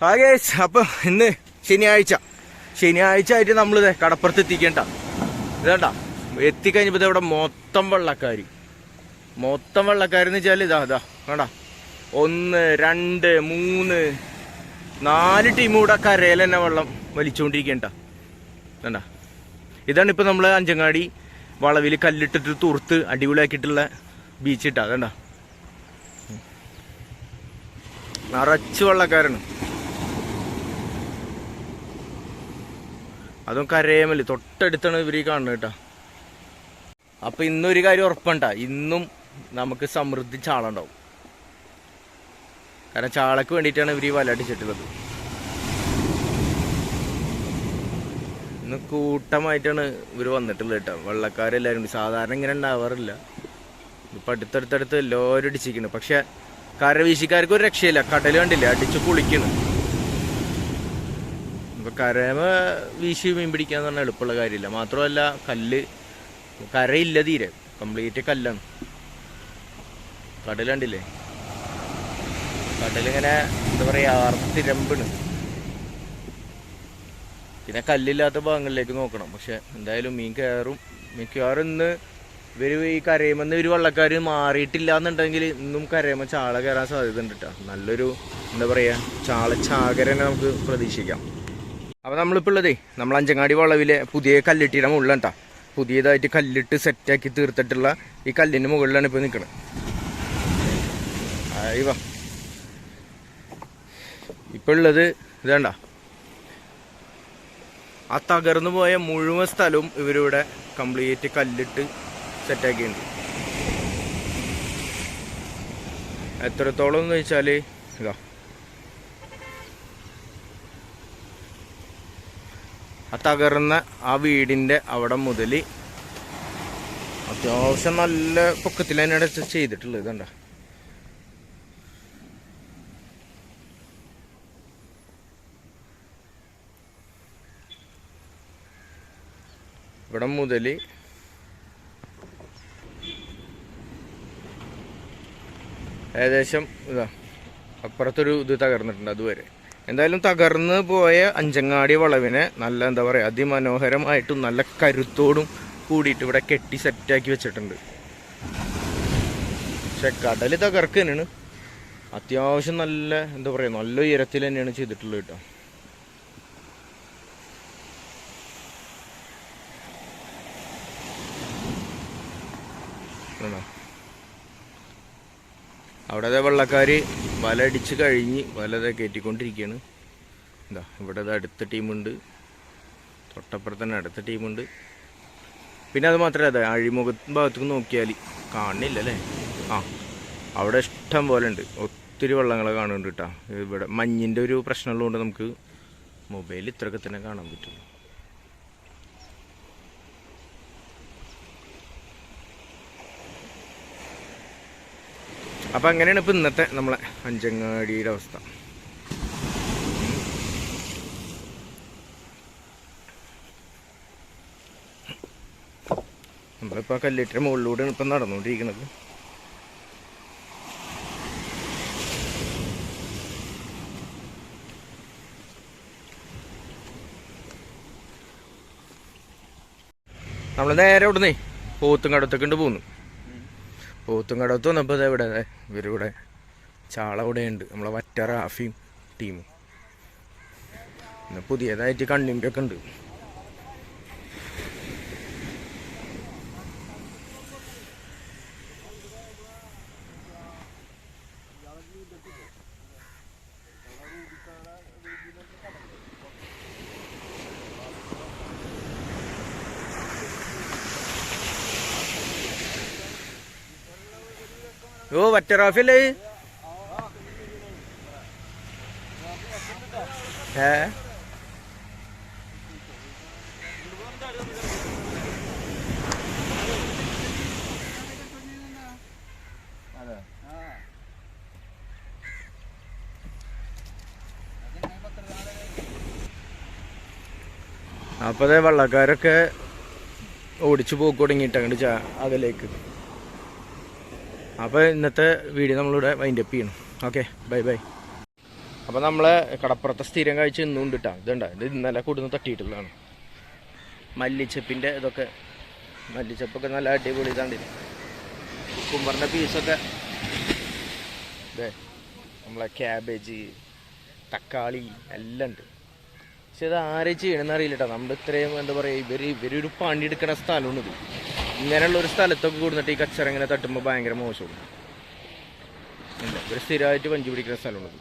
Hi guys, അപ്പം ഇന്ന് ശനിയാഴ്ച ആയിട്ട് നമ്മളിത് കടപ്പുറത്ത് എത്തിക്കേണ്ട ഇതേണ്ട എത്തിക്കഴിഞ്ഞപ്പോൾ ഇവിടെ മൊത്തം വെള്ളക്കാരെന്ന് വെച്ചാൽ ഇതാ വേണ്ട 1 2 3 4 ടീം കൂടെ കരയിൽ തന്നെ വെള്ളം വലിച്ചുകൊണ്ടിരിക്കേണ്ട വേണ്ട. ഇതാണ് ഇപ്പം നമ്മൾ അഞ്ചങ്ങാടി വളവിൽ കല്ലിട്ടിട്ട് തുർത്ത് അടിപൊളിയാക്കിയിട്ടുള്ള ബീച്ച് ഇട്ടാ വേണ്ട. നിറച്ച് വെള്ളക്കാരാണ്, അതും കരയമല്ല തൊട്ടടുത്താണ് ഇവർ കാണുന്നത് കേട്ടോ. അപ്പം ഇന്നൊരു കാര്യം ഉറപ്പണ്ട, ഇന്നും നമുക്ക് സമൃദ്ധി ചാള ഉണ്ടാവും. കാരണം ചാളക്ക് വേണ്ടിയിട്ടാണ് ഇവർ ഈ വല അടിച്ചിട്ടുള്ളത്. ഇന്ന് കൂട്ടമായിട്ടാണ് ഇവർ വന്നിട്ടുള്ളത് കേട്ടോ, വെള്ളക്കാരെല്ലാവരും. സാധാരണ ഇങ്ങനെ ഉണ്ടാവാറില്ല, ഇപ്പം അടുത്തടുത്തടുത്ത് എല്ലാവരും അടിച്ചിരിക്കുന്നു. പക്ഷെ കരവീശിക്കാർക്ക് ഒരു രക്ഷയില്ല, കടൽ കണ്ടില്ല അടിച്ച് പൊളിക്കണം. ഇപ്പം കരമ വീശി മീൻ പിടിക്കാന്ന് പറഞ്ഞാൽ എളുപ്പമുള്ള കാര്യമില്ല. മാത്രമല്ല കരയില്ല തീരെ, കംപ്ലീറ്റ് കല്ലാണ്. കടൽ കണ്ടില്ലേ, കടലിങ്ങനെ എന്താ പറയുക ആർത്തിരമ്പാണ്. പിന്നെ കല്ലില്ലാത്ത ഭാഗങ്ങളിലേക്ക് നോക്കണം. പക്ഷെ എന്തായാലും മീൻ കയറും. മിക്കവാറും ഇന്ന് ഇവർ ഈ കരയുമെന്ന് ഇവർ വള്ളക്കാർ മാറിയിട്ടില്ല എന്നുണ്ടെങ്കിൽ ഇന്നും കരയുമ്പോൾ ചാള കയറാൻ സാധ്യത ഉണ്ട് കേട്ടോ. നല്ലൊരു എന്താ പറയുക ചാകരനെ നമുക്ക് പ്രതീക്ഷിക്കാം. അപ്പോൾ നമ്മളിപ്പോൾ ഉള്ളതേ നമ്മൾ അഞ്ചങ്ങാടി വളവിലെ പുതിയ കല്ലിട്ടിയുടെ മുകളിലാണ് കേട്ടോ. പുതിയതായിട്ട് കല്ലിട്ട് സെറ്റാക്കി തീർത്തിട്ടുള്ള ഈ കല്ലിൻ്റെ മുകളിലാണ് ഇപ്പോൾ നിൽക്കുന്നത്. അയ്യോ, ഇപ്പോൾ ഉള്ളത് ഇതേണ്ട, ആ തകർന്നു പോയ മുഴുവൻ സ്ഥലവും ഇവരിവിടെ കംപ്ലീറ്റ് കല്ലിട്ട് സെറ്റാക്കിയിട്ടുണ്ട്. എത്രത്തോളം എന്ന് വെച്ചാൽ ഇതാ ആ തകർന്ന ആ വീടിൻ്റെ അവിടെ മുതൽ അത്യാവശ്യം നല്ല പൊക്കത്തിൽ തന്നെയാണ് ചെയ്തിട്ടുള്ളത്. ഇതണ്ട, ഇവിടെ മുതൽ ഏകദേശം ഇതാ അപ്പുറത്തൊരു ഇത് തകർന്നിട്ടുണ്ട് അതുവരെ. എന്തായാലും തകർന്ന് പോയ അഞ്ചങ്ങാടി വളവിനെ നല്ല എന്താ പറയുക അതിമനോഹരമായിട്ടും നല്ല കരുത്തോടും കൂടിയിട്ട് ഇവിടെ കെട്ടി സെറ്റാക്കി വെച്ചിട്ടുണ്ട്. പക്ഷെ കടൽ തകർക്ക് തന്നെയാണ്, അത്യാവശ്യം നല്ല എന്താ പറയുക നല്ല ഉയരത്തിൽ തന്നെയാണ് ചെയ്തിട്ടുള്ളത് കേട്ടോ. അവിടെ വെള്ളക്കാർ വല അടിച്ച് കഴിഞ്ഞ് വല കയറ്റിക്കൊണ്ടിരിക്കുകയാണ്. എന്താ ഇവിടെ അടുത്ത ടീമുണ്ട്, തൊട്ടപ്പുറത്ത് തന്നെ അടുത്ത ടീമുണ്ട്. പിന്നെ അത് മാത്രമല്ല അതെ അഴിമുഖ ഭാഗത്തേക്ക് നോക്കിയാൽ കാണില്ല അല്ലേ, അവിടെ ഇഷ്ടം പോലെ ഉണ്ട്, ഒത്തിരി വള്ളങ്ങൾ കാണുന്നുണ്ട് കേട്ടോ. ഇവിടെ മഞ്ഞിൻ്റെ ഒരു പ്രശ്നമുള്ളതുകൊണ്ട് നമുക്ക് മൊബൈലിൽ ഇത്രയൊക്കെ തന്നെ കാണാൻ പറ്റുള്ളൂ. അപ്പം അങ്ങനെയാണ് ഇപ്പം ഇന്നത്തെ നമ്മളെ അഞ്ചങ്ങാടിയുടെ അവസ്ഥ. നമ്മളിപ്പോൾ കല്ലിട്ടിൻ്റെ മുകളിലൂടെയാണ് ഇപ്പം നടന്നുകൊണ്ടിരിക്കുന്നത്. നമ്മൾ നേരെ ഇവിടുന്നേ പോത്തുംകടത്തേക്കൊണ്ട് പോകുന്നു. പോത്തുംകടത്ത് വന്നപ്പോൾ ഇവിടെ ഇവരിവിടെ ചാള ഇവിടെ ഉണ്ട്, നമ്മളെ വറ്റ റാഫിയും ടീമും. പിന്നെ പുതിയതായിട്ട് കണ്ണിമ്പൊക്കെ ഉണ്ട്. ഓ വറ്റ റാഫിയല്ലേ അപ്പോൾ അതേ വള്ളക്കാരൊക്കെ ഓടിച്ചു പോക്ക് തുടങ്ങിയിട്ട് അങ്ങോട്ട് അകലേക്ക്. അപ്പോൾ ഇന്നത്തെ വീഡിയോ നമ്മളിവിടെ വൈൻഡപ്പ് ചെയ്യണം. Okay, bye bye. അപ്പോൾ അപ്പോൾ നമ്മളെ കടപ്പുറത്തെ സ്ഥിരം കഴിച്ച് ഇന്നും കിട്ടാം. ഇതുണ്ട്, ഇത് ഇന്നലെ കൊടുന്ന് തട്ടിയിട്ടുള്ളതാണ്. മല്ലിച്ചപ്പിൻ്റെ ഇതൊക്കെ, മല്ലിച്ചപ്പൊക്കെ നല്ല അടിപൊളി. ഇതാണ്ട് കുക്കുംബറിൻ്റെ പീസൊക്കെ. ഇതേ നമ്മളെ ക്യാബേജ്, തക്കാളി എല്ലാം ഉണ്ട്. പക്ഷെ ഇത് ആരെയും ചെയ്യണമെന്ന് അറിയില്ല കേട്ടോ. നമ്മൾ ഇത്രയും എന്താ പറയുക, ഇവരൊരു പണിയെടുക്കുന്ന സ്ഥലമാണ് ഇത്. ഇങ്ങനെയുള്ള ഒരു സ്ഥലത്തൊക്കെ കൊടുത്തിട്ട് ഈ കച്ചറ ഇങ്ങനെ തട്ടുമ്പോൾ ഭയങ്കര മോശമാണ്. ഇവർ സ്ഥിരമായിട്ട് പഞ്ചു പിടിക്കുന്ന സ്ഥലമാണത്.